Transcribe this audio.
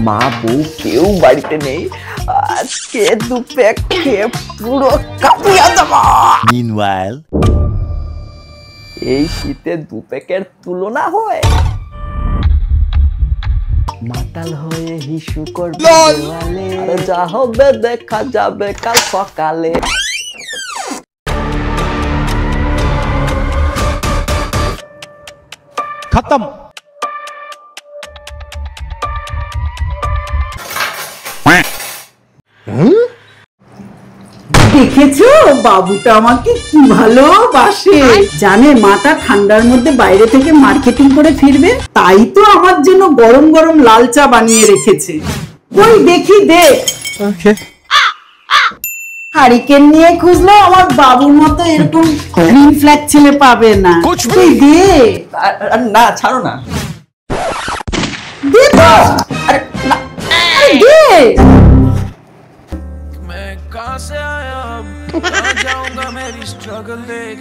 মা বউ কেউ বাড়িতে নেই, আজকে দু প্যাক খেয়ে পুরো কাঁপিয়ে দেবো। Meanwhile, এই শীতে দু প্যাকের তুলনা হয়? মাতাল হয়ে হিসু করবে দেওয়ালে, আরে যা হবে দেখা যাবে কাল সকালে। खत्म। দেখেছো বাবুটা আমাকে কি ভালোবাসে, জানে মাটা ঠান্ডার মধ্যে বাইরে থেকে মার্কেটিং করে ফিরবে, তাই তো আমার জন্য গরম গরম লাল চা বানিয়ে রেখেছে। ওই দেখি দেখ, হারিকেন নিয়ে খুঁজলো আমার বাবুর মতো এরকম গ্রিন ফ্ল্যাগ ছেলে পাবে না। তুই দে না ছাড়ো না, দে তো, আরে না দে। मैं कहां से आया अब कहां जाऊंगा मेरी स्ट्रगल देख